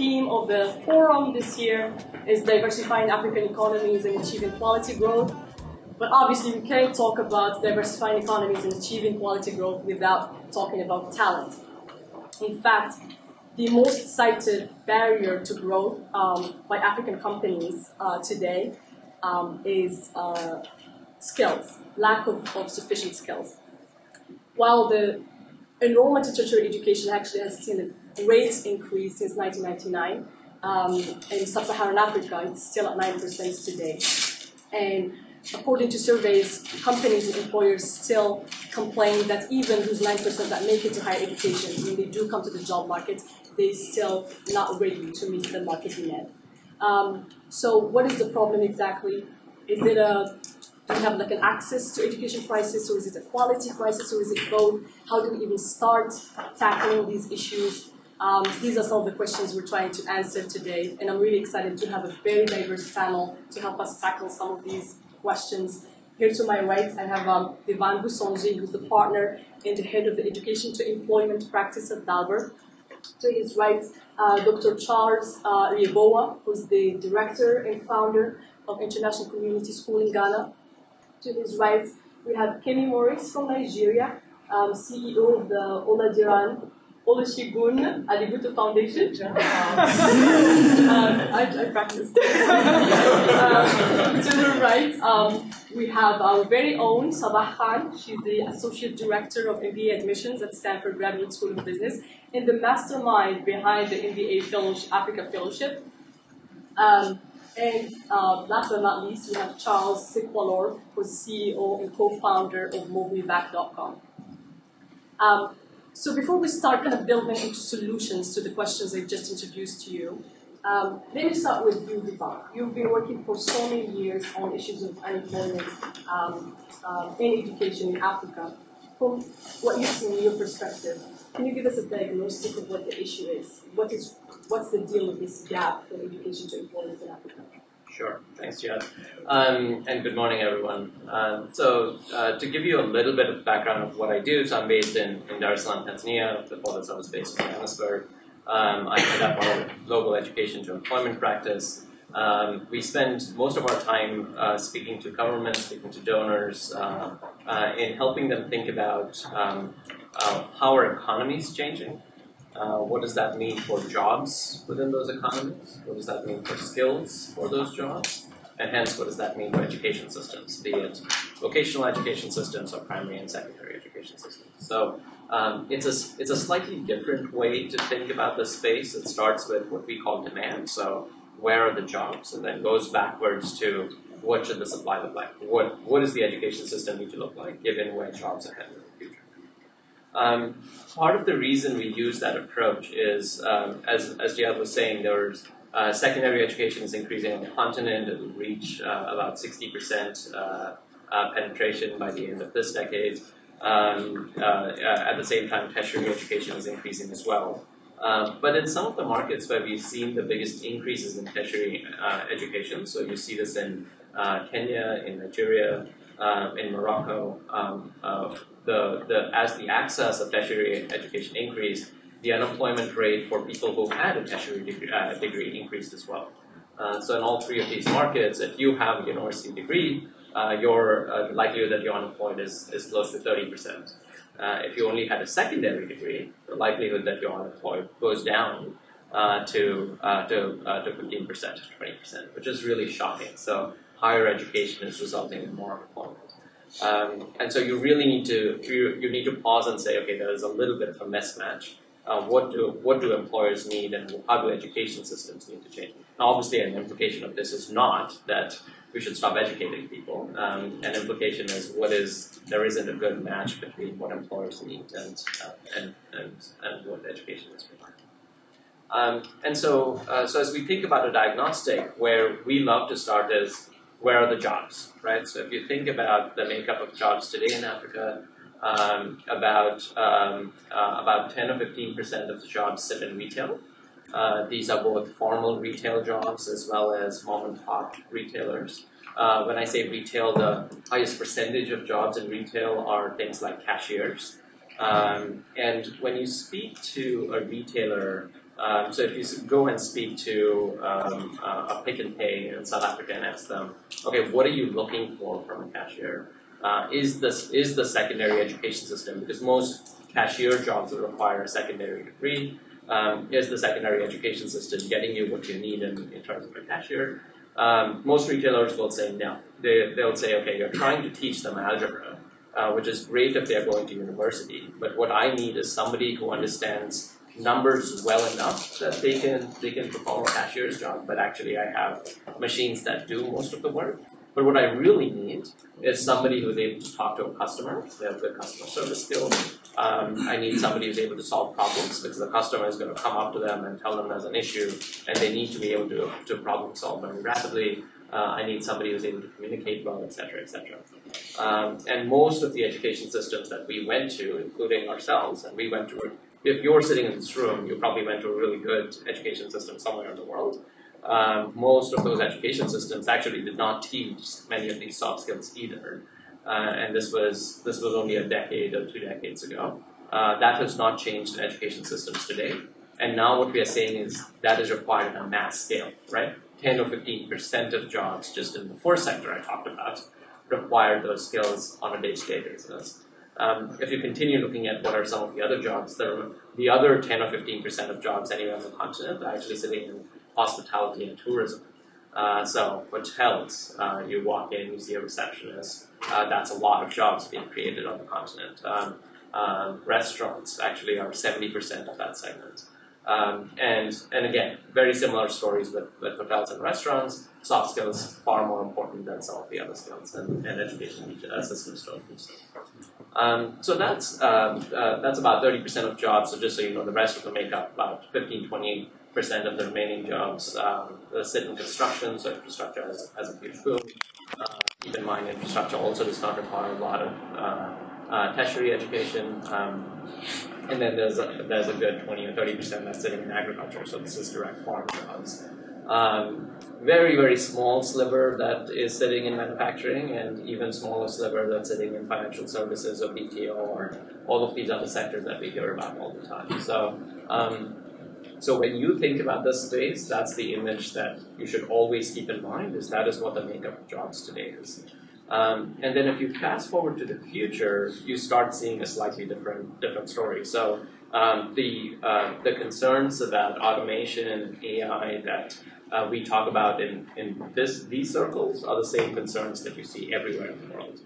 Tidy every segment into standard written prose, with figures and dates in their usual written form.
theme of the forum this year is Diversifying African Economies and Achieving Quality Growth. But obviously, we can't talk about diversifying economies and achieving quality growth without talking about talent. In fact, the most cited barrier to growth by African companies today is skills, lack of sufficient skills. While the enrollment in tertiary education actually has seen a great increase since 1999, in sub-Saharan Africa, it's still at 9% today. And according to surveys, companies and employers still complain that even those 9% that make it to higher education, when they do come to the job market, they're still not ready to meet the market demand. So what is the problem exactly? Is it do we have like an access to education crisis, or is it a quality crisis, or is it both? How do we even start tackling these issues? These are some of the questions we're trying to answer today, and I'm really excited to have a very diverse panel to help us tackle some of these questions. Here to my right, I have Devang Vussonji, who's the partner and the head of the Education to Employment practice at Dalberg. To his right, Dr. Charles Yeboah, who's the director and founder of International Community School in Ghana. To his right, we have Kemi-Morris from Nigeria, CEO of the Oladiran Olusegun Adebutu Foundation. I practiced. To the right, we have our very own Sabah. She's the Associate Director of MBA Admissions at Stanford Graduate School of Business and the mastermind behind the MBA Africa Fellowship. And last but not least, we have Charles Sekwalor, who's CEO and co-founder of Movemeback.com. So before we start kind of delving into solutions to the questions I just introduced to you, let me start with you, Devang. You've been working for so many years on issues of unemployment in education in Africa. From what you see in your perspective, can you give us a diagnostic of what the issue is? What's the deal with this gap from education to employment in Africa? Sure. Thanks, Jihad. And good morning, everyone. So to give you a little bit of background of what I do, so I'm based in Dar es Salaam, Tanzania. Before this, I was based in Johannesburg. I head up our global education to employment practice. We spend most of our time speaking to governments, speaking to donors, in helping them think about how our economy is changing. What does that mean for jobs within those economies? What does that mean for skills for those jobs? And hence, what does that mean for education systems, be it vocational education systems or primary and secondary education systems? So it's a slightly different way to think about this space. It starts with what we call demand. So where are the jobs? And then goes backwards to what should the supply look like? What does the education system need to look like given where jobs are headed in the future? Part of the reason we use that approach is, as Jihad was saying, there's secondary education is increasing on the continent. It will reach about 60% penetration by the end of this decade. At the same time, tertiary education is increasing as well. But in some of the markets where we've seen the biggest increases in tertiary education, so you see this in Kenya, in Nigeria, in Morocco, as the access of tertiary education increased, the unemployment rate for people who had a tertiary degree increased as well. So in all three of these markets, if you have a university degree, your likelihood that you're unemployed is close to 30%. If you only had a secondary degree, the likelihood that you're unemployed goes down to 15%, 20%, which is really shocking. So higher education is resulting in more unemployment. And so you really need to pause and say, okay, there's a little bit of a mismatch. What do employers need, and how do education systems need to change? Now, obviously, an implication of this is not that we should stop educating people. An implication is there isn't a good match between what employers need and what education is providing. And so as we think about a diagnostic, where we love to start is, where are the jobs, right? So if you think about the makeup of jobs today in Africa, about 10 or 15% of the jobs sit in retail. These are both formal retail jobs as well as mom-and-pop retailers. When I say retail, the highest percentage of jobs in retail are things like cashiers. And when you speak to a retailer So if you go and speak to a Pick and Pay in South Africa and ask them, okay, what are you looking for from a cashier? Is the secondary education system, because most cashier jobs will require a secondary degree. Is the secondary education system getting you what you need in terms of a cashier? Most retailers will say no. They'll say, okay, you're trying to teach them algebra, which is great if they're going to university, but what I need is somebody who understands numbers well enough that they can perform a cashier's job, but actually I have machines that do most of the work. But what I really need is somebody who's able to talk to a customer. They have good customer service skills. I need somebody who's able to solve problems, because the customer is going to come up to them and tell them there's an issue, and they need to be able to problem solve very rapidly. I need somebody who's able to communicate well, etc., etc. And most of the education systems that we went to, including ourselves, and we went to, if you're sitting in this room, you probably went to a really good education system somewhere in the world. Most of those education systems actually did not teach many of these soft skills either. And this was only a decade or 2 decades ago. That has not changed in education systems today. And now what we are saying is that is required on a mass scale, right? 10 or 15% of jobs just in the first sector I talked about require those skills on a day-to-day basis. If you continue looking at what are some of the other jobs, the other 10 or 15% of jobs anywhere on the continent are actually sitting in hospitality and tourism. So hotels, you walk in, you see a receptionist. That's a lot of jobs being created on the continent. Restaurants actually are 70% of that segment. And again, very similar stories with hotels and restaurants. Soft skills far more important than some of the other skills, and education systems don't do so. So that's about 30% of jobs. So just so you know, the rest of them make up about 15-20% of the remaining jobs. Sit in construction, so infrastructure has a huge boom. Keep in mind, infrastructure also does not require a lot of tertiary education. And then there's a good 20 or 30% that's sitting in agriculture, so this is direct farm jobs. Very, very small sliver that is sitting in manufacturing, and even smaller sliver that's sitting in financial services or BPO or all of these other sectors that we hear about all the time. So when you think about this space, that's the image that you should always keep in mind, is that is what the makeup of jobs today is. And then if you fast forward to the future, you start seeing a slightly different story. So the concerns about automation and AI that we talk about in these circles are the same concerns that you see everywhere in the world.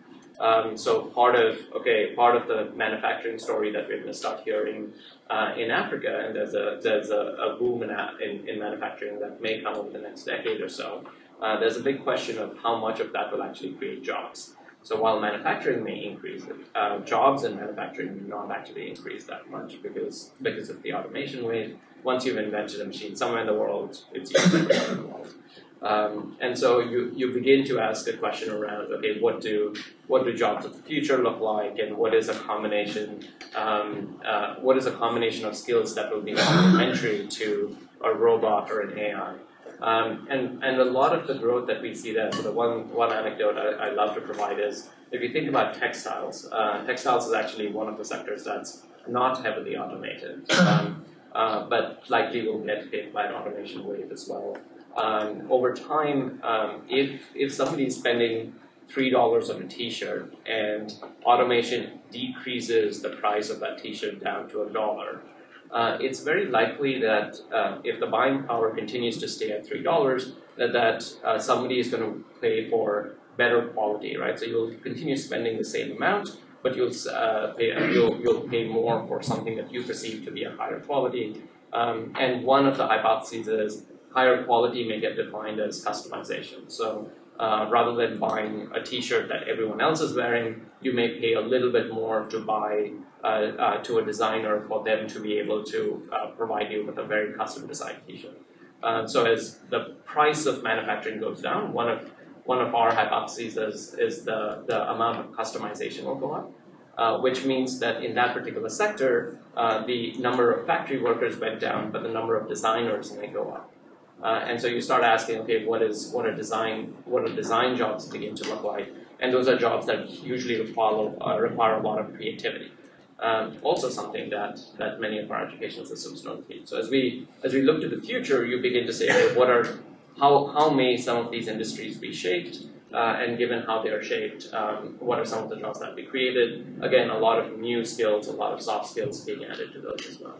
So part of the manufacturing story that we're going to start hearing in Africa, and there's a boom in manufacturing that may come over the next decade or so. There's a big question of how much of that will actually create jobs. So while manufacturing may increase, jobs in manufacturing may not actually increase that much because of the automation wave. Once you've invented a machine somewhere in the world, it's used everywhere in the world. And so you begin to ask a question around, okay, what do jobs of the future look like, and what is a combination of skills that will be complementary to a robot or an AI? And a lot of the growth that we see there, so the one anecdote I love to provide is, if you think about textiles, textiles is actually one of the sectors that's not heavily automated, but likely will get hit by an automation wave as well. Over time, if somebody is spending $3 on a t-shirt and automation decreases the price of that t-shirt down to $1, it's very likely that if the buying power continues to stay at $3, that somebody is going to pay for better quality, right? So you'll continue spending the same amount, but you'll pay more for something that you perceive to be a higher quality. And one of the hypotheses is higher quality may get defined as customization. So rather than buying a t-shirt that everyone else is wearing, you may pay a little bit more to buy to a designer for them to be able to provide you with a very custom designed t-shirt. So as the price of manufacturing goes down, one of our hypotheses is the amount of customization will go up, which means that in that particular sector, the number of factory workers went down, but the number of designers may go up. And so you start asking, okay, what do design jobs begin to look like? And those are jobs that usually require a lot of creativity. also something that many of our education systems don't teach. So as we look to the future, you begin to say, how may some of these industries be shaped, and given how they are shaped, what are some of the jobs that be created? Again, a lot of new skills, a lot of soft skills being added to those as well.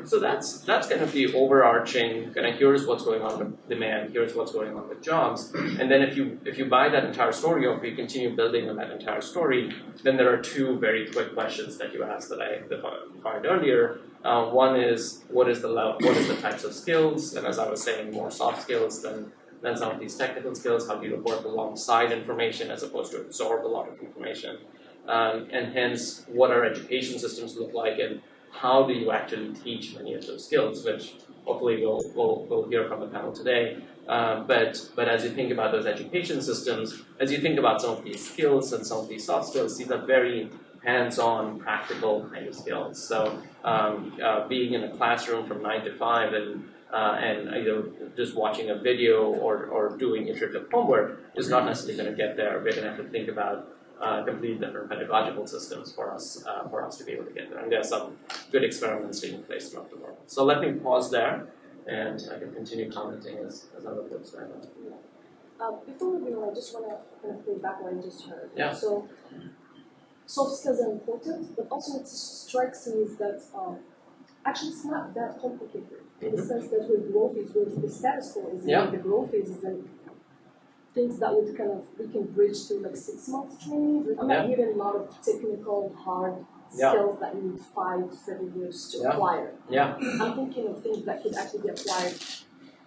So that's kind of the overarching kind of here's what's going on with demand, here's what's going on with jobs, and then if you buy that entire story or if you continue building on that entire story, then there are two very quick questions that you asked that I defined earlier. One is what is the types of skills, and as I was saying, more soft skills than some of these technical skills. How do you work alongside information as opposed to absorb a lot of information, and hence what our education systems look like, and how do you actually teach many of those skills, which hopefully we'll hear from the panel today. But as you think about those education systems, as you think about some of these skills and some of these soft skills, these are very hands-on, practical kind of skills. So being in a classroom from 9 to 5 and either just watching a video or doing iterative homework is not necessarily going to get there. We're going to have to think about completely different pedagogical systems for us to be able to get there. And there are some good experiments taking place throughout the world. So let me pause there, and I can continue commenting as other folks go on. Before we go, I just want to kind of play back what I just heard. Yeah. So soft skills are important, but also what strikes me is that actually it's not that complicated in the sense that where growth is, where the status quo is, and the growth is, and things that would we can bridge to like 6 months training. I'm not hearing a lot of technical, hard skills that need 5 to 7 years to acquire. I'm thinking of things that could actually be acquired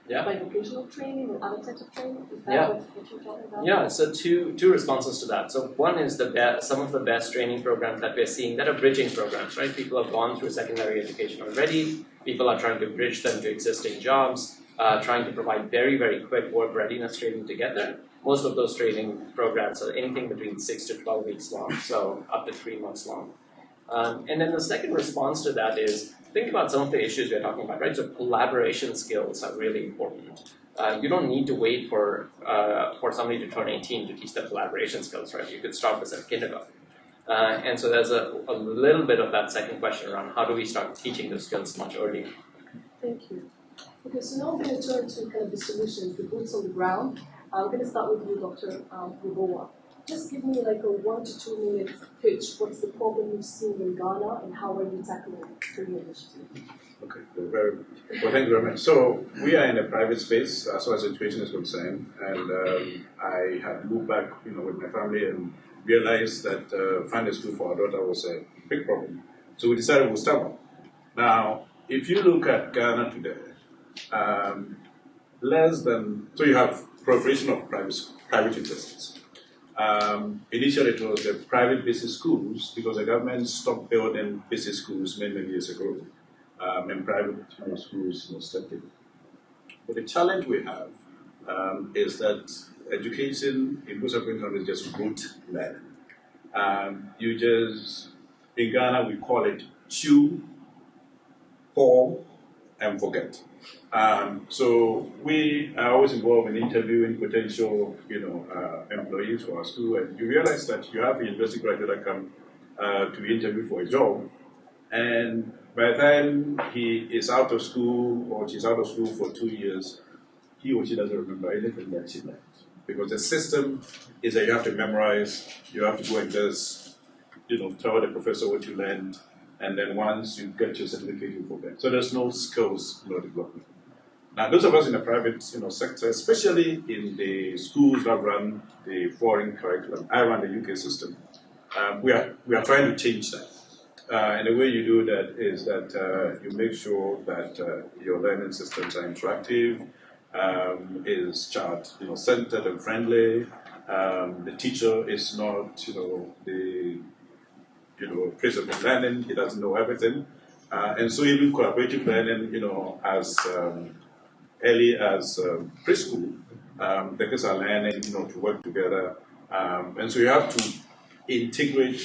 by vocational training or other types of training. Is that what you're talking about? Yeah, so two responses to that. So one is some of the best training programs that we're seeing that are bridging programs, right? People have gone through secondary education already. People are trying to bridge them to existing jobs. Trying to provide very, very quick work readiness training to get there. Most of those training programs are anything between 6 to 12 weeks long, so up to 3 months long. And then the second response to that is, think about some of the issues we're talking about, right? So collaboration skills are really important. You don't need to wait for somebody to turn 18 to teach them collaboration skills, right? You could start this at kindergarten. And so there's a little bit of that second question around how do we start teaching those skills much earlier. Thank you. Okay, so now we're going to turn to kind of the solutions, the boots on the ground. I'm going to start with you, Dr. Yeboah. Just give me like a 1 to 2 minute pitch. What's the problem you've seen in Ghana, and how are you tackling it through your initiative? Okay, well, thank you very much. So we are in a private space as far as education is concerned, and I had moved back, with my family and realized that finding a school for our daughter was a big problem. So we decided we'll start one. Now, if you look at Ghana today, so you have proliferation of private universities. Initially, it was the private business schools because the government stopped building business schools many years ago, and private schools stepped in. But the challenge we have is that education in most African countries is just rote learning. In Ghana, we call it chew, pour, and forget. So we are always involved in interviewing potential, employees for our school, and you realize that you have a university graduate that come to interview for a job, and by the time he is out of school or she's out of school for 2 years, he or she doesn't remember anything that she learned, because the system is that you have to memorize, you have to go and just, tell the professor what you learned, and then once you get your certificate, you forget. So there's no skills development. Now, those of us in the private sector, especially in the schools that run the foreign curriculum, I run the UK system, we are trying to change that. And the way you do that is that you make sure that your learning systems are interactive, is child-centered and friendly. The teacher is not the principal of learning; he doesn't know everything, and so even collaborative learning, as early as preschool, the kids are learning, to work together, and so you have to integrate,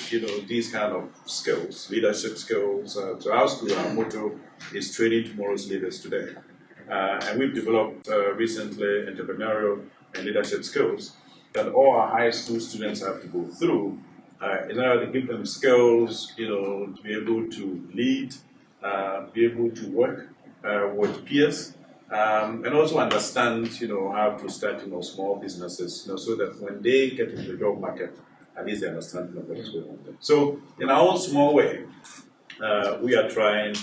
these kind of skills, leadership skills. So our school, our motto is training tomorrow's leaders today, and we've developed recently entrepreneurial and leadership skills that all our high school students have to go through in order to give them skills, to be able to lead, be able to work with peers, and also understand, how to start, small businesses, so that when they get into the job market, at least they understand what is going on there. So, in our own small way, we are trying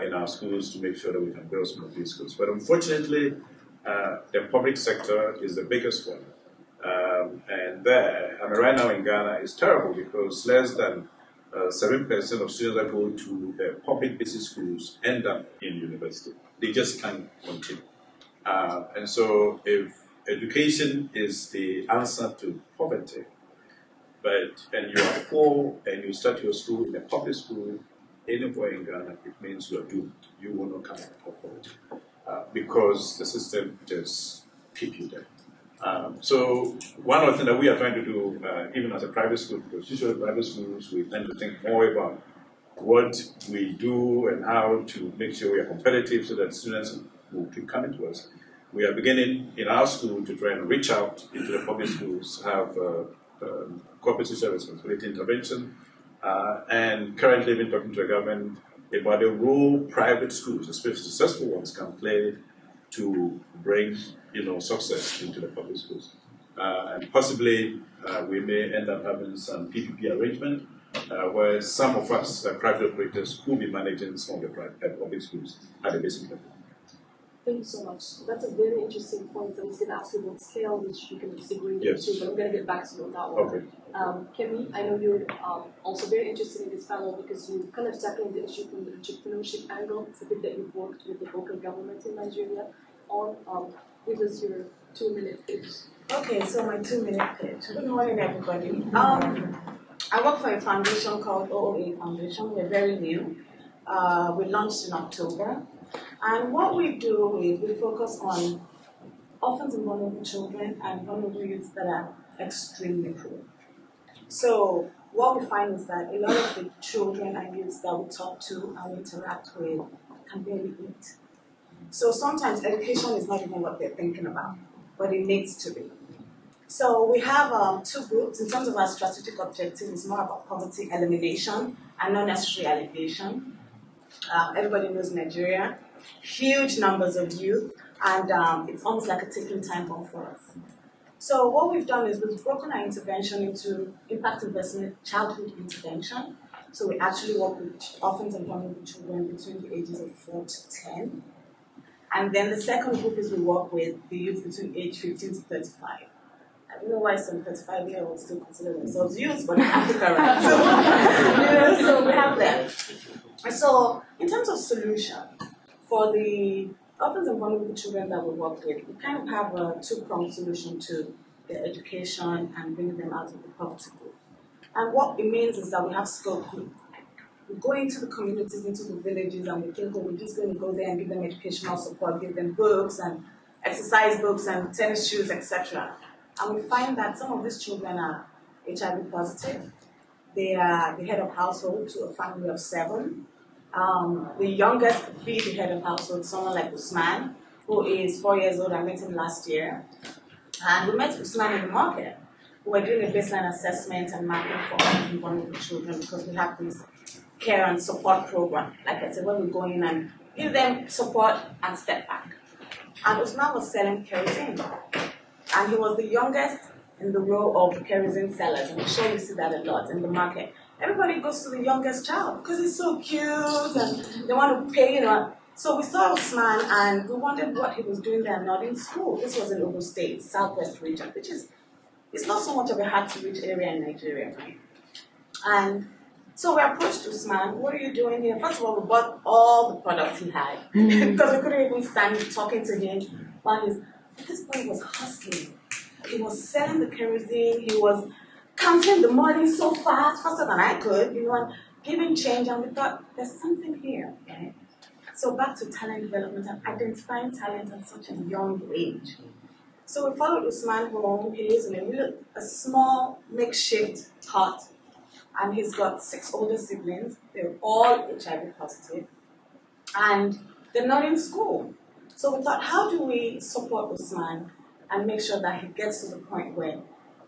in our schools to make sure that we can build some of these schools. But unfortunately, the public sector is the biggest one. And right now in Ghana, it's terrible because less than 7% of students that go to the public basic schools end up in university. They just can't continue. And so if education is the answer to poverty, and you are poor and you start your school in a public school anywhere in Ghana, it means you are doomed. You will not come out of poverty because the system just keep you there. So one of the things that we are trying to do, even as a private school, because usually private schools, we tend to think more about what we do and how to make sure we are competitive so that students will keep coming to us. We are beginning in our school to try and reach out into the public schools, have corporate social responsibility intervention, and currently been talking to the government about the role private schools, especially successful ones, can play to bring success into the public schools. And possibly we may end up having some PPP arrangement where some of us, private operators, will be managing some of the public schools at the basic level. Thank you so much. That's a very interesting point. I was going to ask you about scale, which you can disagree with too, but I'm going to get back to you on that one. Okay. Kemi, I know you're also very interested in this panel because you're kind of tackling the issue from the entrepreneurship angle. It's a bit that you've worked with the local government in Nigeria on. Give us your 2-minute pitch. Okay, so my 2-minute pitch. Good morning, everybody. I work for a foundation called OOA Foundation. We're very new. We launched in October. And what we do is we focus on orphans and vulnerable children and vulnerable youths that are extremely poor. So what we find is that a lot of the children and youths that we talk to and interact with can barely eat. So sometimes education is not even what they're thinking about, but it needs to be. So we have 2 groups. In terms of our strategic objective, it's more about poverty elimination and not necessarily alleviation. Everybody knows Nigeria, huge numbers of youth, and it's almost like a ticking time bomb for us. So what we've done is we've broken our intervention into impact investment childhood intervention. So we actually work with orphans and vulnerable children between the ages of 4 to 10. And then the second group is we work with the youth between age 15 to 35. I don't know why some 35-year-olds still consider themselves youth, but in Africa, right? So we have them. So in terms of solution, for the orphans and vulnerable children that we work with, we kind of have a 2-pronged solution to their education and bringing them out of the poverty group. And what it means is that we have scope group. We go into the communities, into the villages, and we think, we're just going to go there and give them educational support, give them books and exercise books and tennis shoes, etc. And we find that some of these children are HIV positive. They are the head of household to a family of 7. The youngest could be the head of household, someone like Usman, who is 4 years old. I met him last year. And we met Usman in the market. We were doing a baseline assessment and mapping for orphans and vulnerable children because we have this care and support program. Like I said, when we go in and give them support and step back. And Usman was selling kerosene. And he was the youngest in the row of kerosene sellers. And I'm sure you see that a lot in the market. Everybody goes to the youngest child because he's so cute and they want to pay, So we saw Usman and we wondered what he was doing there, not in school. This was in Ogun State, Southwest region, which is, it's not so much of a hard-to-reach area in Nigeria, right? And so we approached Usman, what are you doing here? First of all, we bought all the products he had because we couldn't even stand talking to him while this boy was hustling. He was selling the kerosene, he was counting the money so fast, faster than I could, and giving change, and we thought, there's something here, okay? So back to talent development and identifying talent at such a young age. So we followed Usman home. He lives in a small makeshift hut, and he's got 6 older siblings. They're all HIV positive, and they're not in school. So we thought, how do we support Usman and make sure that he gets to the point where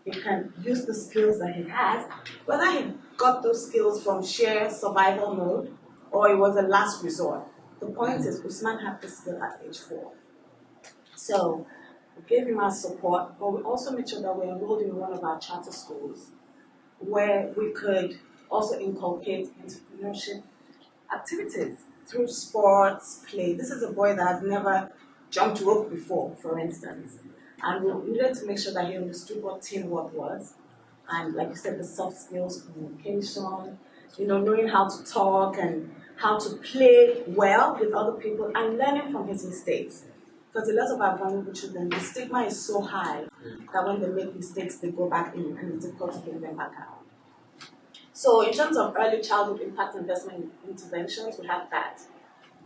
he can use the skills that he has, whether he got those skills from sheer survival mode or it was a last resort. The point is, Usman had the skill at age 4. So we gave him our support, but we also made sure that we enrolled in one of our charter schools where we could also inculcate entrepreneurship activities through sports, play. This is a boy that has never jumped rope before, for instance. And we needed to make sure that he understood what teamwork was. And like you said, the soft skills, communication, knowing how to talk and how to play well with other people and learning from his mistakes. Because a lot of our vulnerable children, the stigma is so high that when they make mistakes, they go back in and it's difficult to bring them back out. So in terms of early childhood impact investment interventions, we have that.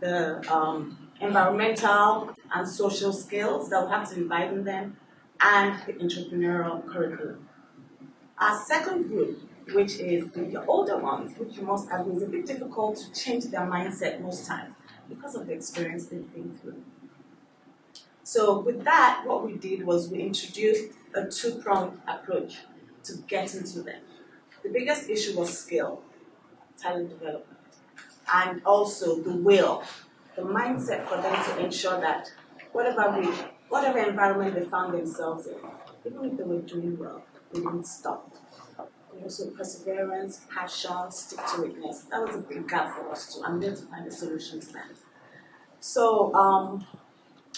The environmental and social skills that we have to imbibe in them, and the entrepreneurial curriculum. Our second group, which is the older ones, which you must agree is a bit difficult to change their mindset most times because of the experience they've been through. So with that, what we did was we introduced a 2-pronged approach to get into them. The biggest issue was skill, talent development, and also the will, the mindset for them to ensure that whatever environment they found themselves in, even if they were doing well, they didn't stop. So perseverance, passion, stick-to-itness, that was a big gap for us too. I'm there to find a solution to that. So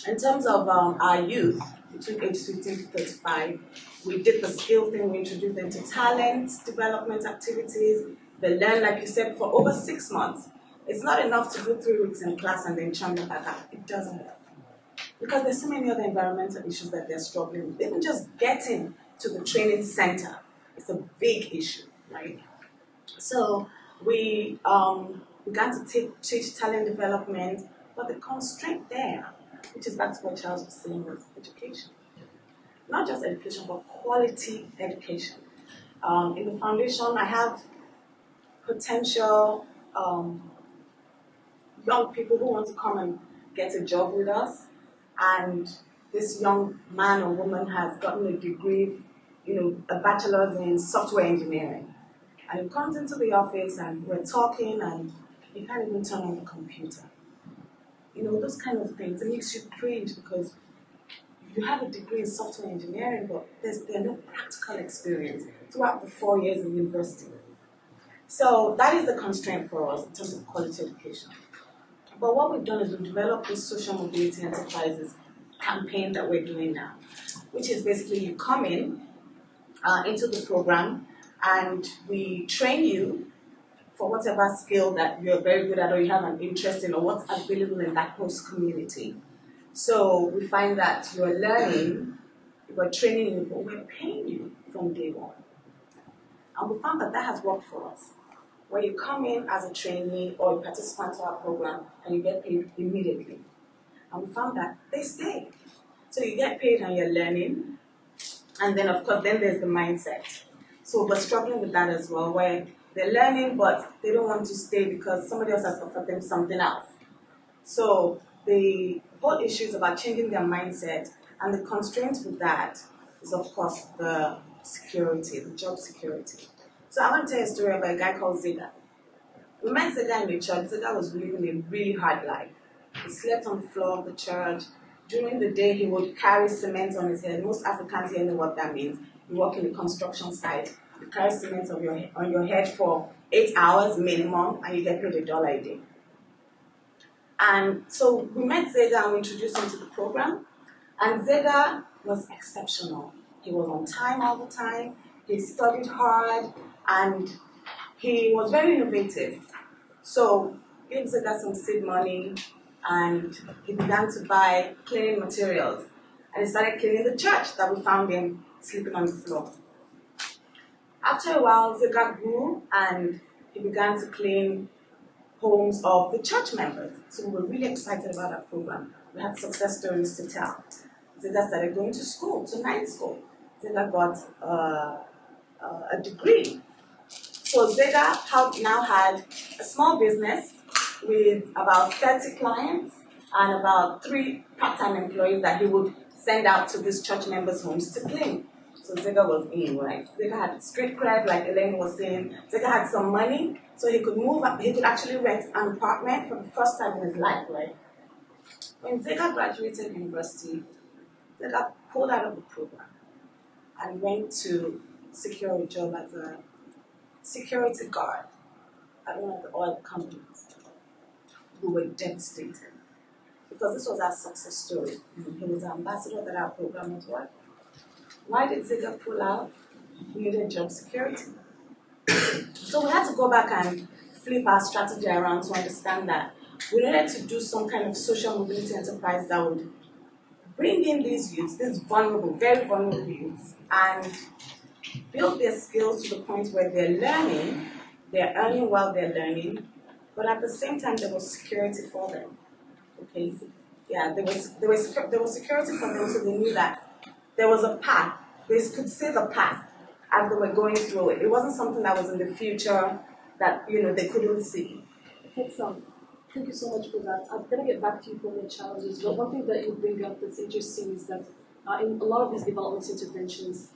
in terms of our youth, between age 15 to 35, we did the skill thing. We introduced them to talent development activities. They learn, like you said, for over 6 months. It's not enough to do 3 weeks in class and then churn them back out. It doesn't work. Because there's so many other environmental issues that they're struggling with. Even just getting to the training center is a big issue, right? So we began to teach talent development, but the constraint there, which is back to what Charles was saying, was education. Not just education, but quality education. In the foundation, I have potential young people who want to come and get a job with us, and this young man or woman has gotten a degree, a bachelor's in software engineering. And he comes into the office and we're talking and he can't even turn on the computer. Those kind of things. It makes you cringe because you have a degree in software engineering, but there's no practical experience throughout the 4 years of university. So that is the constraint for us in terms of quality education. But what we've done is we've developed this social mobility enterprises campaign that we're doing now, which is basically you come in into the program and we train you for whatever skill that you're very good at or you have an interest in or what's available in that host community. So we find that you're learning, we're training you, but we're paying you from day one. And we found that has worked for us. Where you come in as a trainee or a participant to our program and you get paid immediately. And we found that they stay. So you get paid and you're learning. And then, of course, then there's the mindset. So we're struggling with that as well, where they're learning, but they don't want to stay because somebody else has offered them something else. So the whole issue is about changing their mindset. And the constraint with that is, of course, the security, the job security. So I want to tell you a story about a guy called Zega. We met Zega in the church. Zega was living a really hard life. He slept on the floor of the church. During the day, he would carry cement on his head. Most Africans here know what that means. You work in the construction site. You carry cement on your head for 8 hours minimum, and you get paid $1 a day. And so we met Zega and we introduced him to the program. And Zega was exceptional. He was on time all the time. He studied hard. And he was very innovative. So he gave Zega some seed money and he began to buy cleaning materials. And he started cleaning the church that we found him sleeping on the floor. After a while, Zega grew and he began to clean homes of the church members. So we were really excited about that program. We had success stories to tell. Zega started going to school, to night school. Zega got a degree. So Zega now had a small business with about 30 clients and about 3 part-time employees that he would send out to these church members' homes to clean. So So Zega was in, like Zega had street cred, like Elaine was saying. Zega had some money, so he could move up. He could actually rent an apartment for the first time in his life, right? When Zega graduated university, Zega pulled out of the program and went to secure a job as a security guard at one of the oil companies. We were devastated because this was our success story. He was the ambassador that our program was working. Why did Zega pull out? He needed job security. So we had to go back and flip our strategy around to understand that we needed to do some kind of social mobility enterprise that would bring in these youths, these vulnerable, very vulnerable youths, and build their skills to the point where they're learning, they're earning while they're learning, but at the same time there was security for them. Okay? Yeah, there was security for them, so they knew that there was a path. They could see the path as they were going through it. It wasn't something that was in the future that they couldn't see. Excellent. Thank you so much for that. I'm going to get back to you for the challenges, but one thing that you bring up that's interesting is that in a lot of these development interventions,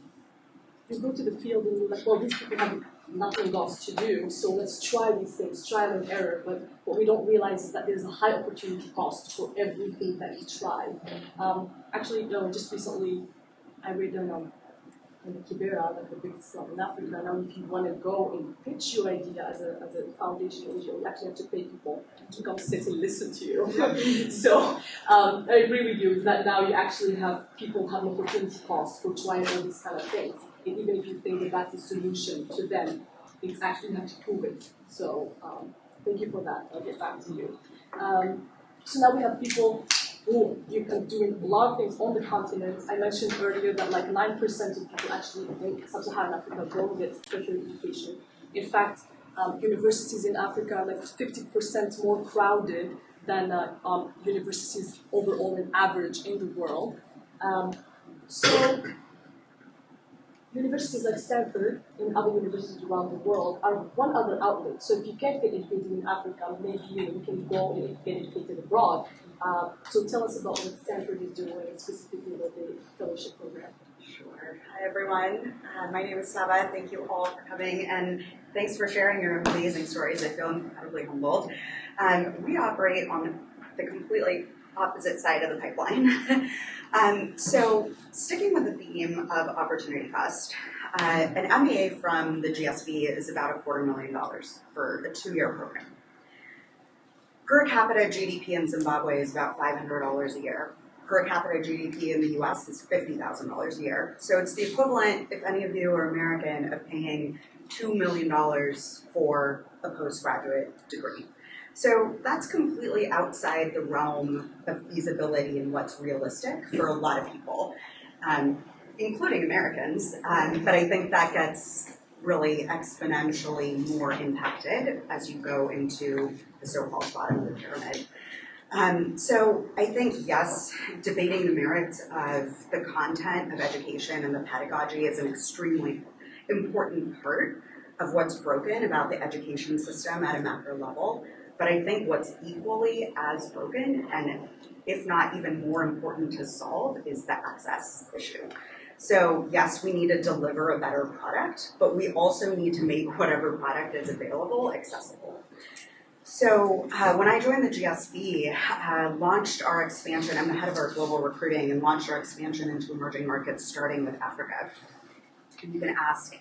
you go to the field and you're like, well, these people have nothing else to do, so let's try these things, trial and error. But what we don't realize is that there's a high opportunity cost for everything that you try. Actually, just recently, I read in Kibera, like the biggest in Africa. Now, if you want to go and pitch your idea as a foundation NGO, you actually have to pay people to come sit and listen to you. So I agree with you, is that now you actually have people have an opportunity cost for trying all these kind of things. And even if you think that that's the solution to them, it's actually you have to prove it. So thank you for that. I'll get back to you. So now we have people who you can doing a lot of things on the continent. I mentioned earlier that like 9% of people actually in sub-Saharan Africa don't get tertiary education. In fact, universities in Africa are like 50% more crowded than universities overall in average in the world. So universities like Stanford and other universities around the world are one other outlet. So if you can't get educated in Africa, maybe you can go and get educated abroad. So tell us about what Stanford is doing, specifically with the fellowship program. Sure. Hi, everyone. My name is Sabah. Thank you all for coming, and thanks for sharing your amazing stories. I feel incredibly humbled. We operate on the completely opposite side of the pipeline. So sticking with the theme of opportunity cost, an MBA from the GSB is about $250,000 for a 2-year program. Per capita GDP in Zimbabwe is about $500 a year. Per capita GDP in the US is $50,000 a year. So it's the equivalent, if any of you are American, of paying $2 million for a postgraduate degree. So that's completely outside the realm of feasibility and what's realistic for a lot of people, including Americans. But I think that gets really exponentially more impacted as you go into the so-called bottom of the pyramid. So I think, yes, debating the merits of the content of education and the pedagogy is an extremely important part of what's broken about the education system at a macro level. But I think what's equally as broken, and if not even more important to solve, is the access issue. So yes, we need to deliver a better product, but we also need to make whatever product is available accessible. So when I joined the GSB, launched our expansion, I'm the head of our global recruiting, and launched our expansion into emerging markets starting with Africa. And you can ask,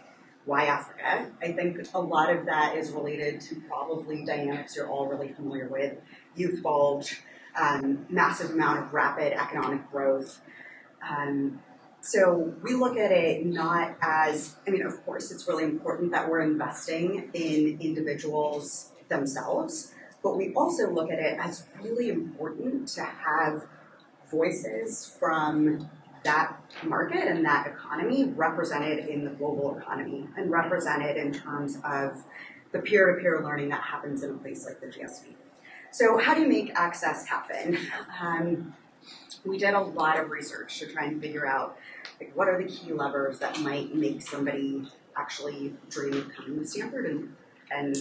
why Africa? I think a lot of that is related to probably dynamics you're all really familiar with. Youth bulge, massive amount of rapid economic growth. So we look at it not as, of course, it's really important that we're investing in individuals themselves, but we also look at it as really important to have voices from that market and that economy represented in the global economy and represented in terms of the peer-to-peer learning that happens in a place like the GSB. So how do you make access happen? We did a lot of research to try and figure out what are the key levers that might make somebody actually dream of coming to Stanford and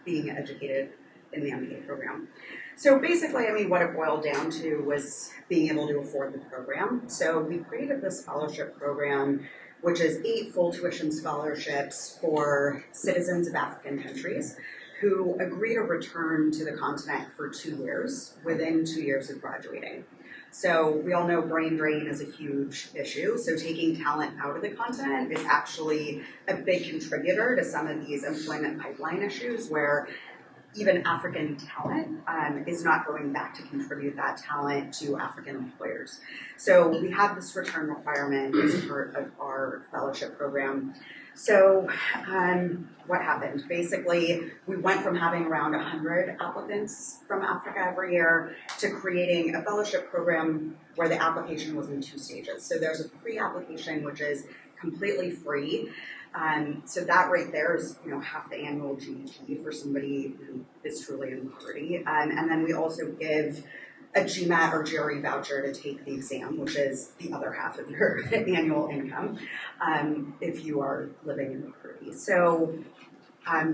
being educated in the MBA program. So basically, what it boiled down to was being able to afford the program. So we created this scholarship program which is 8 full tuition scholarships for citizens of African countries who agree to return to the continent for 2 years within 2 years of graduating. So we all know brain drain is a huge issue. So taking talent out of the continent is actually a big contributor to some of these employment pipeline issues where even African talent is not going back to contribute that talent to African employers. So we have this return requirement as part of our fellowship program. So what happened? Basically, we went from having around 100 applicants from Africa every year to creating a fellowship program where the application was in 2 stages. So there's a pre-application, which is completely free. So that right there is, half the annual GDP for somebody who is truly in poverty. And then we also give a GMAT or GRE voucher to take the exam, which is the other half of your annual income, if you are living in poverty. So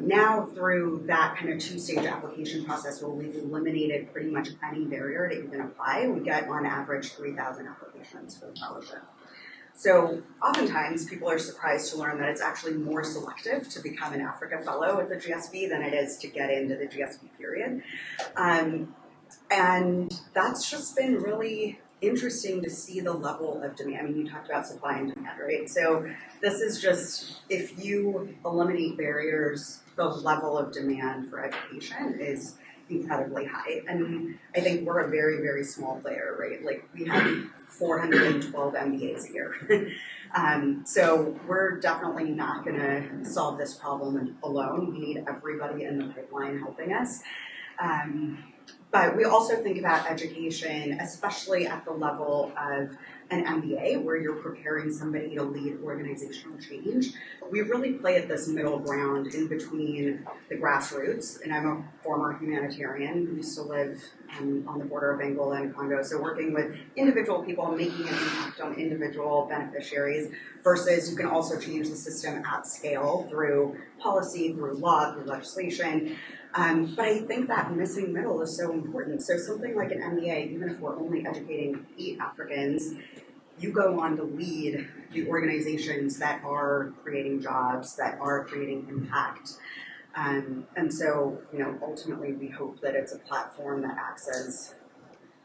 now through that kind of 2-stage application process where we've eliminated pretty much any barrier to even apply, we get on average 3,000 applications for the fellowship. So oftentimes people are surprised to learn that it's actually more selective to become an Africa Fellow at the GSV than it is to get into the GSV period. And that's just been really interesting to see the level of demand. I mean, you talked about supply and demand, right? So this is just, if you eliminate barriers, the level of demand for education is incredibly high. And I think we're a very, very small player, right? Like we have 412 MBAs a year. So we're definitely not going to solve this problem alone. We need everybody in the pipeline helping us. But we also think about education, especially at the level of an MBA, where you're preparing somebody to lead organizational change. We really play at this middle ground in between the grassroots, and I'm a former humanitarian who used to live on the border of Angola and Congo, so working with individual people, making an impact on individual beneficiaries, versus you can also change the system at scale through policy, through law, through legislation. But I think that missing middle is so important. So something like an MBA, even if we're only educating 8 Africans, you go on to lead the organizations that are creating jobs, that are creating impact. And so, ultimately we hope that it's a platform that acts as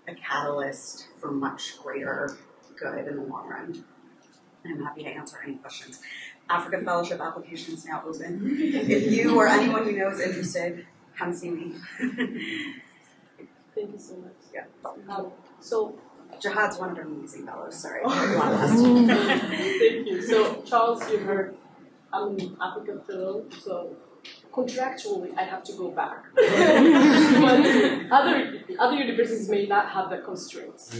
a catalyst for much greater good in the long run. I'm happy to answer any questions. Africa Fellowship application is now open. If you or anyone you know is interested, come see me. Thank you so much. Yeah. So Jihad's one of our amazing fellows. Sorry. Thank you. So Charles, you heard I'm an African fellow, so contractually I have to go back. But other universities may not have that constraints.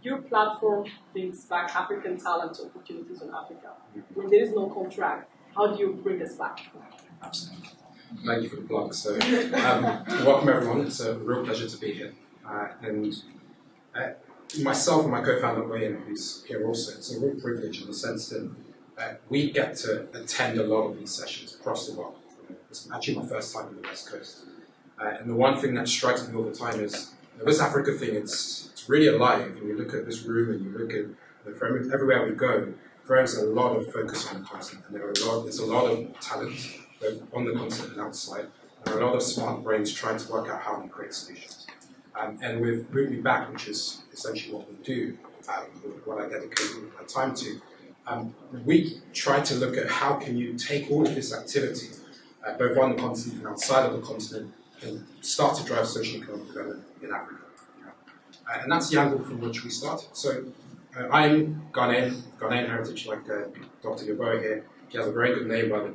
Your platform brings back African talent opportunities in Africa. When there is no contract, how do you bring us back? Absolutely. Thank you for the plug. So, welcome everyone. It's a real pleasure to be here. And myself and my co-founder, William, who's here also, it's a real privilege in the sense that we get to attend a lot of these sessions across the world. It's actually my first time on the West Coast. And the one thing that strikes me all the time is this Africa thing, it's really alive. And you look at this room and you look at from everywhere we go, there's a lot of focus on the continent. And there's a lot of talent, both on the continent and outside. There are a lot of smart brains trying to work out how we create solutions. And with Movemeback, which is essentially what we do, what I dedicate my time to, we try to look at how can you take all of this activity, both on the continent and outside of the continent, and start to drive social economic development in Africa. And that's the angle from which we started. So I'm Ghanaian heritage, like Dr. Yeboah here. He has a very good name, by the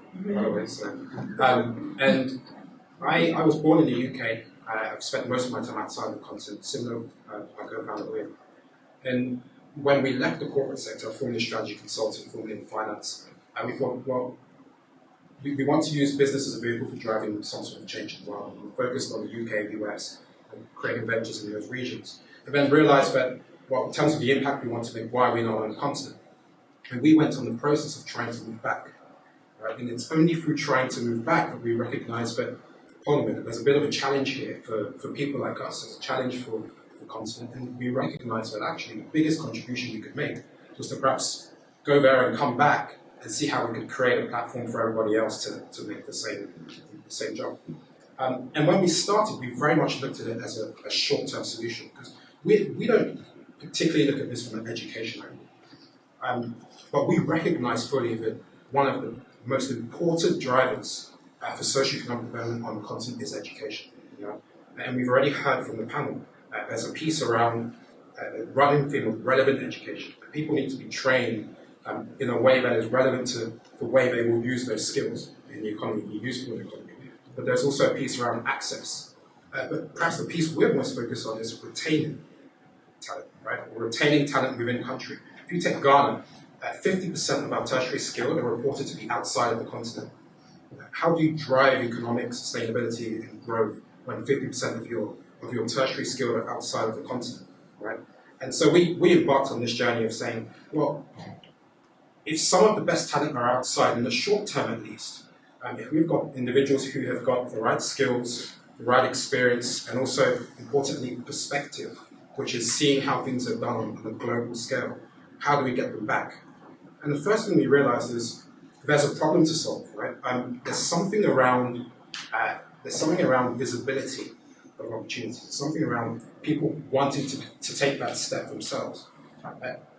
way. So, and I was born in the UK. I've spent most of my time outside the continent, similar to my co-founder William. And when we left the corporate sector, formerly strategy consulting, formerly in finance, we thought, well, we want to use business as a vehicle for driving some sort of change in the world. We focused on the UK, US, and creating ventures in those regions. And then realized that, well, in terms of the impact we want to make, why are we not on the continent? And we went on the process of trying to move back. Right? And it's only through trying to move back that we recognized that, hold a minute, there's a bit of a challenge here for people like us. There's a challenge for the continent. And we recognized that actually the biggest contribution we could make was to perhaps go there and come back and see how we could create a platform for everybody else to make the same job. And when we started, we very much looked at it as a short-term solution, because we don't particularly look at this from an education angle. But we recognize fully that one of the most important drivers for socioeconomic development on the continent is education. You know? And we've already heard from the panel, there's a piece around a running theme of relevant education. People need to be trained in a way that is relevant to the way they will use those skills in the economy, be useful in the economy. But there's also a piece around access. But perhaps the piece we're most focused on is retaining talent, right? Or retaining talent within country. If you take Ghana, 50% of our tertiary skills are reported to be outside of the continent. How do you drive economic sustainability and growth when 50% of your tertiary skills are outside of the continent, right? And so we embarked on this journey of saying, well, if some of the best talent are outside, in the short term at least, if we've got individuals who have got the right skills, the right experience, and also, importantly, perspective, which is seeing how things are done on a global scale, how do we get them back? And the first thing we realized is there's a problem to solve, right? There's something around visibility of opportunities, something around people wanting to take that step themselves.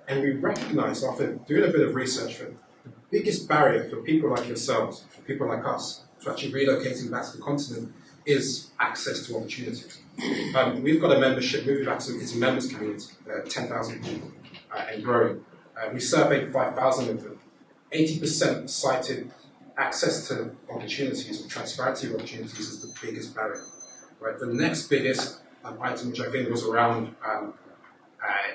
And we recognize, after doing a bit of research, that the biggest barrier for people like yourselves, for people like us, to actually relocating back to the continent is access to opportunities. We've got a membership, Movemeback is a members community, 10,000 people and growing. We surveyed 5,000 of them. 80% cited access to opportunities or transparency of opportunities as the biggest barrier. Right? The next biggest item, which I think was around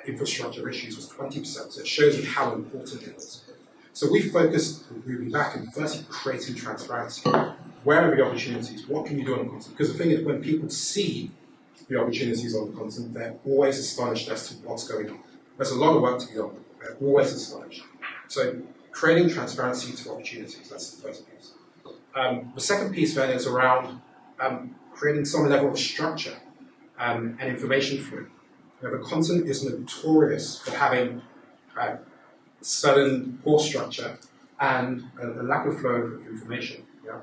infrastructure issues, was 20%. So it shows you how important it is. So we focused on Movemeback and first creating transparency. Where are the opportunities? What can you do on the continent? Because the thing is, when people see the opportunities on the continent, they're always astonished as to what's going on. There's a lot of work to be done. They're always astonished. So creating transparency to opportunities, that's the first piece. The second piece then is around creating some level of structure and information flow. You know, the continent is notorious for having certain poor structure and a lack of flow of information. Yeah?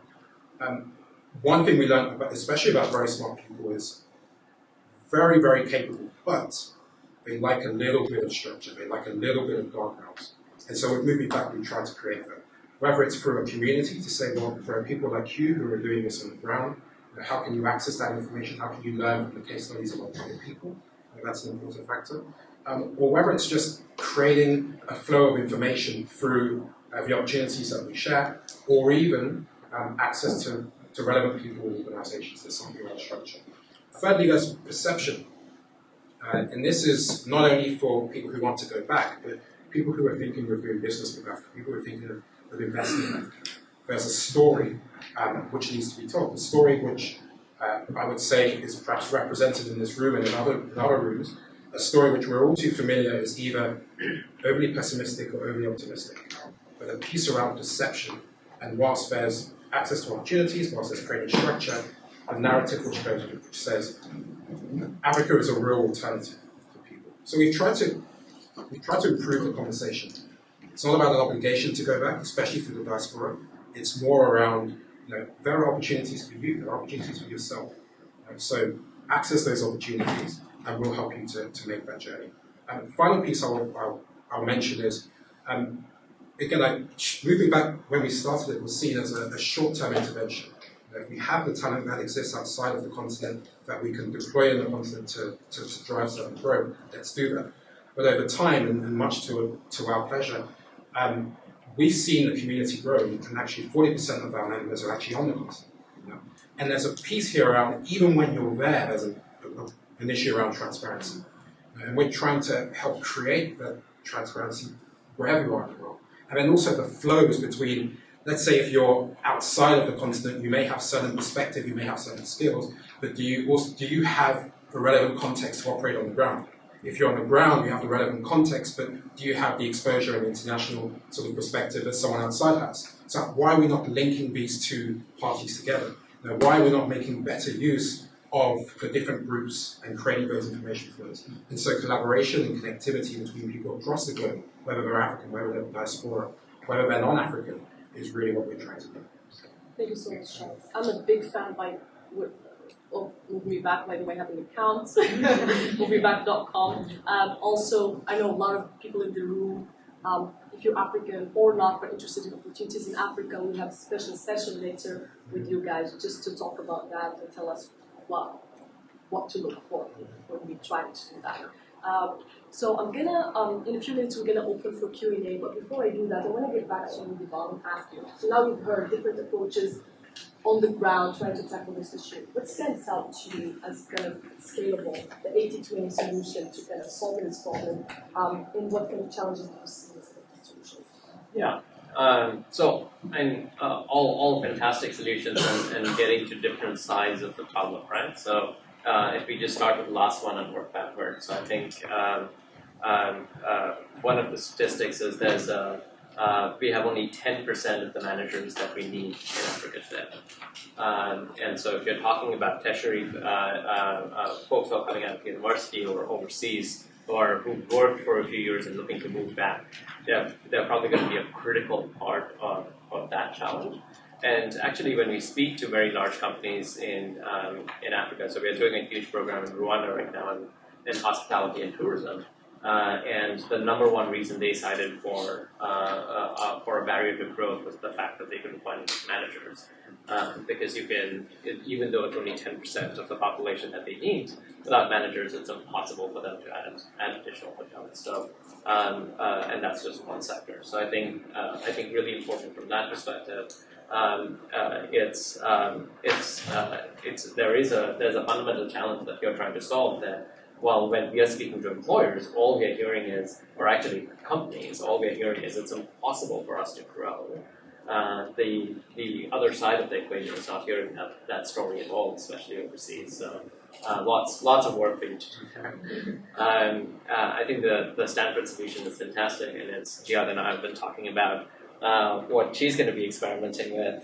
One thing we learned, especially about very smart people, is very, very capable, but they like a little bit of structure, they like a little bit of guardrails. And so with Movemeback, we try to create that. Whether it's through a community to say, well, there are people like you who are doing this on the ground, how can you access that information, how can you learn from the case studies of other people? That's an important factor. Or whether it's just creating a flow of information through the opportunities that we share, or even access to relevant people and organizations. There's something around structure. Thirdly, there's perception. And this is not only for people who want to go back, but people who are thinking of doing business with Africa, people who are thinking of investing in Africa. There's a story which needs to be told. A story which I would say is perhaps represented in this room and in other rooms. A story which we're all too familiar is either overly pessimistic or overly optimistic. But a piece around perception, and whilst there's access to opportunities, whilst there's creating structure, a narrative which says Africa is a real alternative for people. So we've tried to improve the conversation. It's not about an obligation to go back, especially for the diaspora. It's more around, there are opportunities for you, there are opportunities for yourself. So access those opportunities, and we'll help you to make that journey. The final piece I'll mention is, again, Movemeback, when we started it, was seen as a short-term intervention. If we have the talent that exists outside of the continent that we can deploy in the continent to drive certain growth, let's do that. But over time, and much to our pleasure, we've seen the community grow, and actually 40% of our members are actually on the continent. And there's a piece here around, even when you're there, there's an issue around transparency. And we're trying to help create that transparency wherever you are in the world. And then also the flows between, let's say if you're outside of the continent, you may have certain perspective, you may have certain skills, but do you have the relevant context to operate on the ground? If you're on the ground, you have the relevant context, but do you have the exposure and international sort of perspective that someone outside has? So why are we not linking these two parties together? Why are we not making better use for different groups and creating those information flows. And so collaboration and connectivity between people across the globe, whether they're African, whether they're diaspora, whether they're non-African, is really what we're trying to do. Thank you so much, Charles. I'm a big fan of Movemeback, by the way, I have an account, movemeback.com. Also, I know a lot of people in the room, if you're African or not, but interested in opportunities in Africa, we have a special session later with you guys just to talk about that and tell us what to look for when we try to do that. So I'm gonna, in a few minutes, we're gonna open for Q&A, but before I do that, I wanna get back to Devang and ask you. So now we've heard different approaches on the ground trying to tackle this issue. What stands out to you as kind of scalable, the 80-20 solution to kind of solving this problem, and what kind of challenges do you see as the solutions? Yeah. All fantastic solutions and getting to different sides of the problem, right? So if we just start with the last one and work backwards. So I think one of the statistics is we have only 10% of the managers that we need in Africa today. And so if you're talking about tertiary folks who are coming out of university or overseas, or who worked for a few years and looking to move back, they're probably going to be a critical part of that challenge. And actually, when we speak to very large companies in Africa, so we are doing a huge program in Rwanda right now in hospitality and tourism, and the number one reason they cited for a barrier to growth was the fact that they couldn't find managers, because even though it's only 10% of the population that they need, without managers, it's impossible for them to add additional hotels. So, and that's just one sector. So I think really important from that perspective. There's a fundamental challenge that you're trying to solve that. Well, when we are speaking to employers, all we are hearing is, or actually companies, all we are hearing is it's impossible for us to grow. The other side of the equation is not hearing that story at all, especially overseas. So lots of work for you to do there. I think the Stanford solution is fantastic, and it's Jihad and I have been talking about what she's going to be experimenting with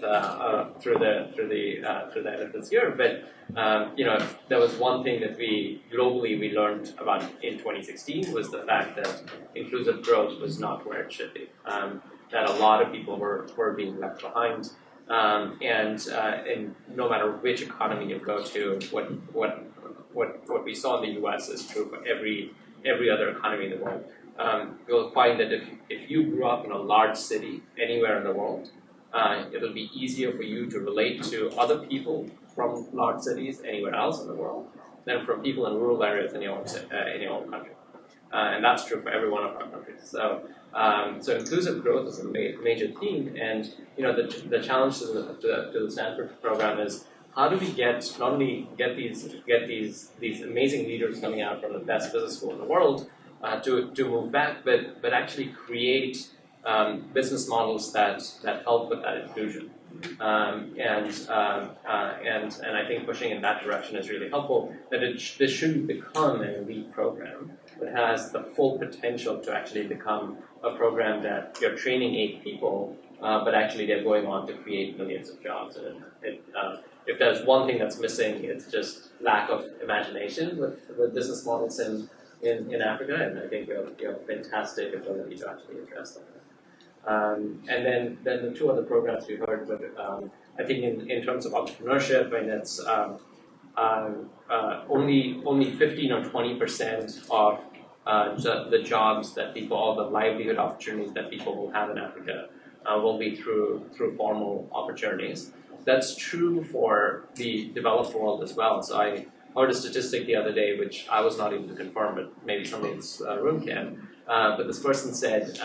through the end of this year. But if there was one thing that we learned about in 2016 was the fact that inclusive growth was not where it should be. That a lot of people were being left behind, and no matter which economy you go to, what we saw in the U.S. is true for every other economy in the world. You'll find that if you grew up in a large city anywhere in the world, it'll be easier for you to relate to other people from large cities anywhere else in the world than from people in rural areas in your own country. And that's true for every one of our countries. So inclusive growth is a major theme, and the challenge to the Stanford program is how do we get these amazing leaders coming out from the best business school in the world to move back, but actually create business models that help with that inclusion. And I think pushing in that direction is really helpful. That this shouldn't become an elite program. It has the full potential to actually become a program that you're training 8 people, but actually they're going on to create millions of jobs. And if there's one thing that's missing, it's just lack of imagination with business models in Africa, and I think you have a fantastic ability to actually address that. And then the 2 other programs we heard, but I think in terms of entrepreneurship, and it's only 15 or 20% of the jobs that people, all the livelihood opportunities that people will have in Africa will be through formal opportunities. That's true for the developed world as well. So I heard a statistic the other day, which I was not able to confirm, but maybe somebody in this room can. But this person said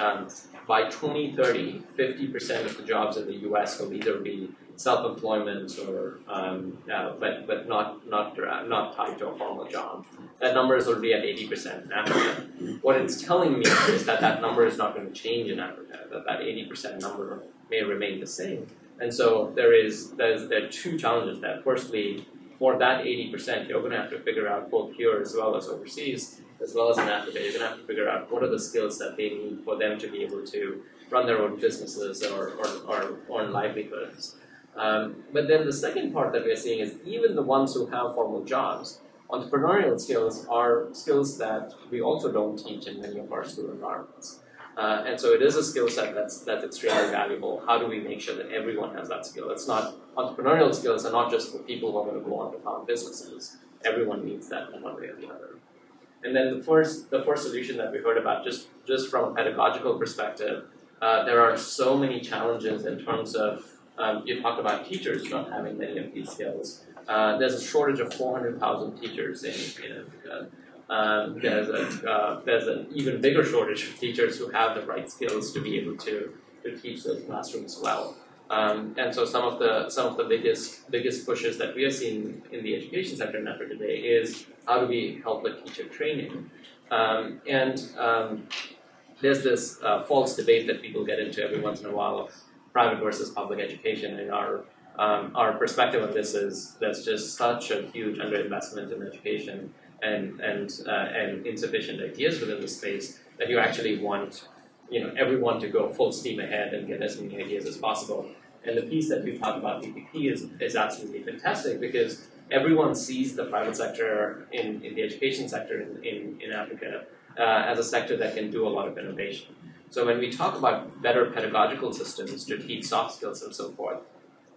by 2030, 50% of the jobs in the U.S. will either be self-employment or, but not tied to a formal job. That number is already at 80% in Africa. What it's telling me is that number is not going to change in Africa. That 80% number may remain the same. And so there are 2 challenges there. Firstly, for that 80%, you're going to have to figure out both here as well as overseas, as well as in Africa. You're going to have to figure out what are the skills that they need for them to be able to run their own businesses or earn livelihoods. But then the second part that we're seeing is even the ones who have formal jobs, entrepreneurial skills are skills that we also don't teach in many of our school environments. And so it is a skill set that's extremely valuable. How do we make sure that everyone has that skill? It's not, entrepreneurial skills are not just for people who are going to go on to found businesses. Everyone needs that in one way or the other. And then the first solution that we heard about, just from a pedagogical perspective, there are so many challenges in terms of, you talked about teachers not having many of these skills. There's a shortage of 400,000 teachers in Africa. There's an even bigger shortage of teachers who have the right skills to be able to teach those classrooms well. And so some of the biggest pushes that we are seeing in the education sector in Africa today is how do we help with teacher training? There's this false debate that people get into every once in a while of private versus public education, and our perspective on this is there's just such a huge underinvestment in education and insufficient ideas within the space that you actually want everyone to go full steam ahead and get as many ideas as possible. And the piece that you talked about, PPP, is absolutely fantastic because everyone sees the private sector in the education sector in Africa as a sector that can do a lot of innovation. So when we talk about better pedagogical systems to teach soft skills and so forth,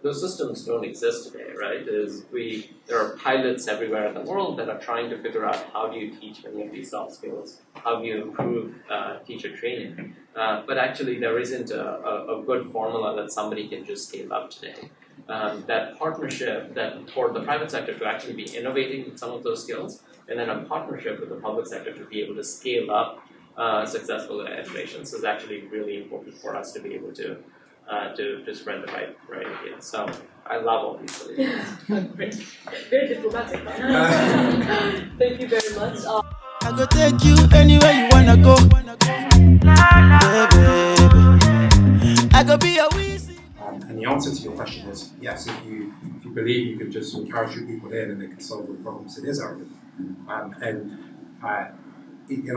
those systems don't exist today, right? There are pilots everywhere in the world that are trying to figure out how do you teach many of these soft skills, how do you improve teacher training. But actually there isn't a good formula that somebody can just scale up today. That partnership that for the private sector to actually be innovating some of those skills, and then a partnership with the public sector to be able to scale up successful innovations is actually really important for us to be able to spread the right ideas. So I love all these solutions. Great. Very diplomatic. Thank you very much. I go take you anywhere you wanna go. I go be a weezy. And the answer to your question is yes. If you believe you can just encourage your people in and they can solve your problems, it is arrogant. And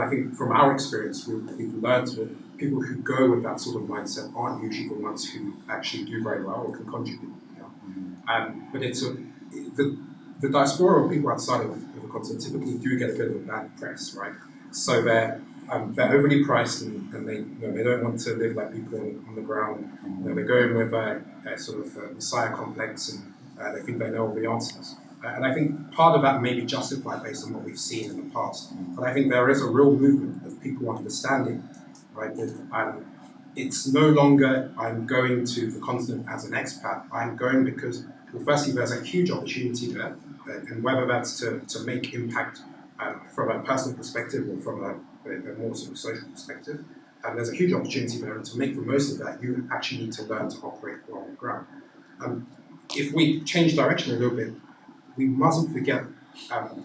I think from our experience, we've learned that people who go with that sort of mindset aren't usually the ones who actually do very well or can contribute. But it's the diaspora or people outside of the continent typically do get a bit of a bad press, right? So they're overly priced and they don't want to live like people on the ground. They go in with a sort of messiah complex and they think they know all the answers. And I think part of that may be justified based on what we've seen in the past. But I think there is a real movement of people understanding, right, that it's no longer I'm going to the continent as an expat. I'm going because, well, firstly, there's a huge opportunity there, and whether that's to make impact from a personal perspective or from a more sort of social perspective, there's a huge opportunity there, and to make the most of that, you actually need to learn to operate well on the ground. If we change direction a little bit, we mustn't forget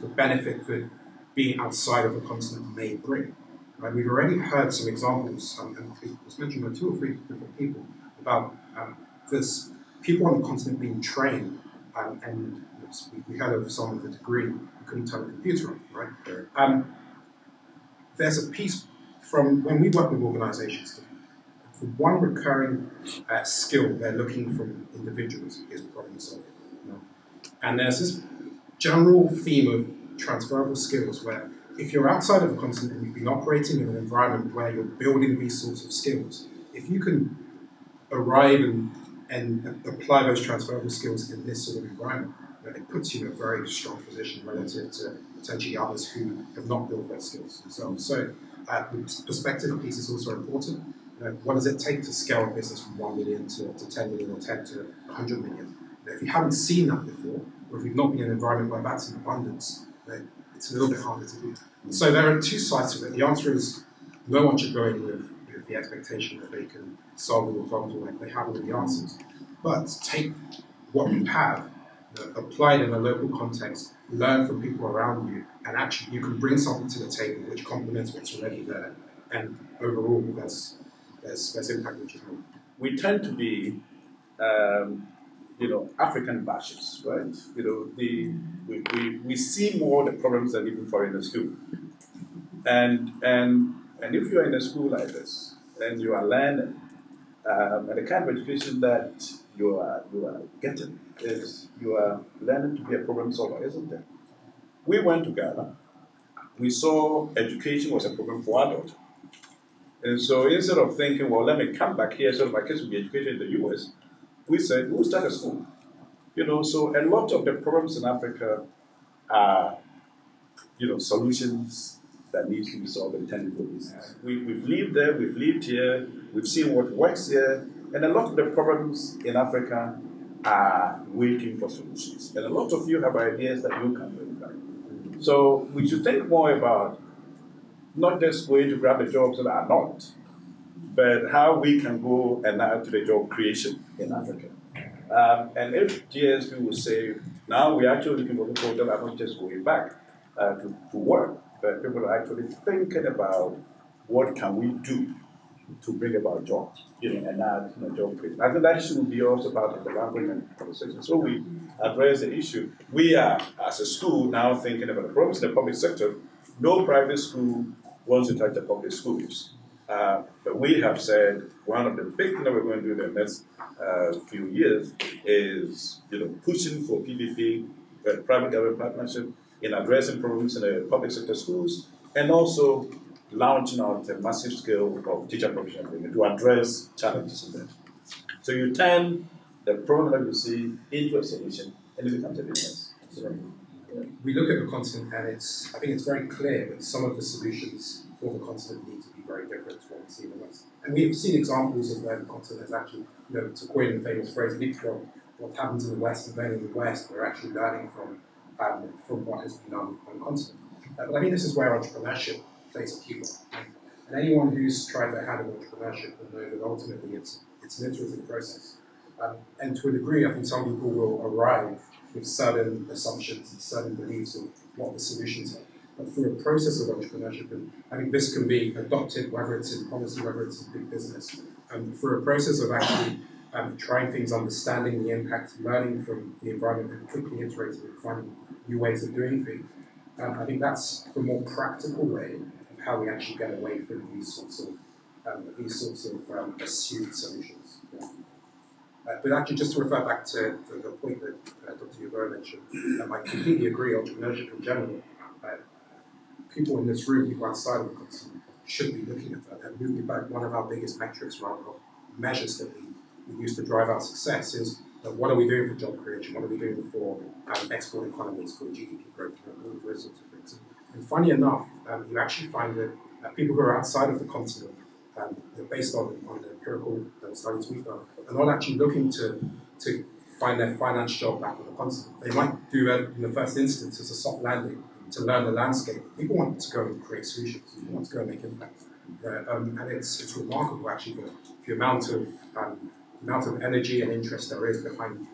the benefit that being outside of the continent may bring. Right? We've already heard some examples, and it was mentioned by 2 or 3 different people, about this people on the continent being trained, and we heard of someone with a degree who couldn't turn a computer on, right? There's a piece from when we work with organizations, the one recurring skill they're looking from individuals is problem solving. And there's this general theme of transferable skills where if you're outside of the continent and you've been operating in an environment where you're building these sorts of skills, if you can arrive and apply those transferable skills in this sort of environment, it puts you in a very strong position relative to potentially others who have not built their skills themselves. So the perspective piece is also important. What does it take to scale a business from 1 million to 10 million or 10 to 100 million? If you haven't seen that before, or if you've not been in an environment where that's in abundance, then it's a little bit harder to do. So there are 2 sides to it. The answer is no one should go in with the expectation that they can solve all the problems or they have all the answers. But take what you have, apply it in a local context, learn from people around you, and actually you can bring something to the table which complements what's already there. And overall, there's impact which is more. We tend to be African bashes, right? We see more the problems that even foreigners do. And if you're in a school like this, and you are learning, and the kind of education that you are getting is you are learning to be a problem solver, isn't it? We went to Ghana. We saw education was a problem for adults. And so instead of thinking, well, let me come back here so my kids will be educated in the US, we said, we'll start a school. So a lot of the problems in Africa are, solutions that need to be solved in tangible business. We've lived there, we've lived here, we've seen what works here, and a lot of the problems in Africa are waiting for solutions. And a lot of you have ideas that you can bring back. So we should think more about not just going to grab the jobs that are not, but how we can go and add to the job creation in Africa. And if GSP will say, now we're actually looking for people that are not just going back to work, but people are actually thinking about what can we do to bring about jobs, and add job creation. I think that should be also part of the language and conversation. So we address the issue. We are, as a school, now thinking about the problems in the public sector. No private school wants to touch the public schools. But we have said one of the big things that we're going to do in the next few years is pushing for PPP, private government partnership, in addressing problems in the public sector schools, and also launching out a massive scale of teacher professional training to address challenges in that. So you turn the problem that you see into a solution, and it becomes a business. So, we look at the continent, and I think it's very clear that some of the solutions for the continent need to be very different to what we see in the West. And we've seen examples of where the continent has actually, to coin the famous phrase, leapfrog what happens in the West, and then in the West, we're actually learning from what has been done on the continent. But I think this is where entrepreneurship plays a key role. And anyone who's tried their hand in entrepreneurship will know that ultimately it's an iterative process. And to a degree, I think some people will arrive with certain assumptions and certain beliefs of what the solutions are. But through a process of entrepreneurship, and I think this can be adopted, whether it's in policy, whether it's in big business, through a process of actually trying things, understanding the impact, learning from the environment, and quickly iterating and finding new ways of doing things. I think that's the more practical way of how we actually get away from these sorts of assumed solutions. Yeah. But actually, just to refer back to the point that Dr. Yeboah mentioned, I completely agree. Entrepreneurship in general, people in this room, people outside of the continent, should be looking at that. And Movemeback, one of our biggest metrics, measures that we use to drive our success is what are we doing for job creation? What are we doing for export economies, for GDP growth, all of those sorts of things. And funny enough, you actually find that people who are outside of the continent, based on the empirical studies we've done, are not actually looking to find their finance job back on the continent. They might do it in the first instance as a soft landing to learn the landscape. People want to go and create solutions. People want to go and make impact. And it's remarkable actually the amount of energy and interest there is behind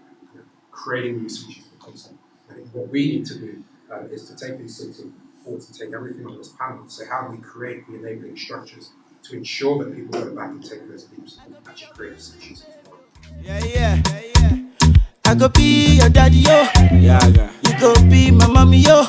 creating new solutions for the continent. I think what we need to do is to take these sorts of thoughts and take everything on this panel and say how do we create the enabling structures to ensure that people go back and take those leaps and actually create solutions. Yeah. I go be your daddy, yo. Yeah. You go be my mommy, yo.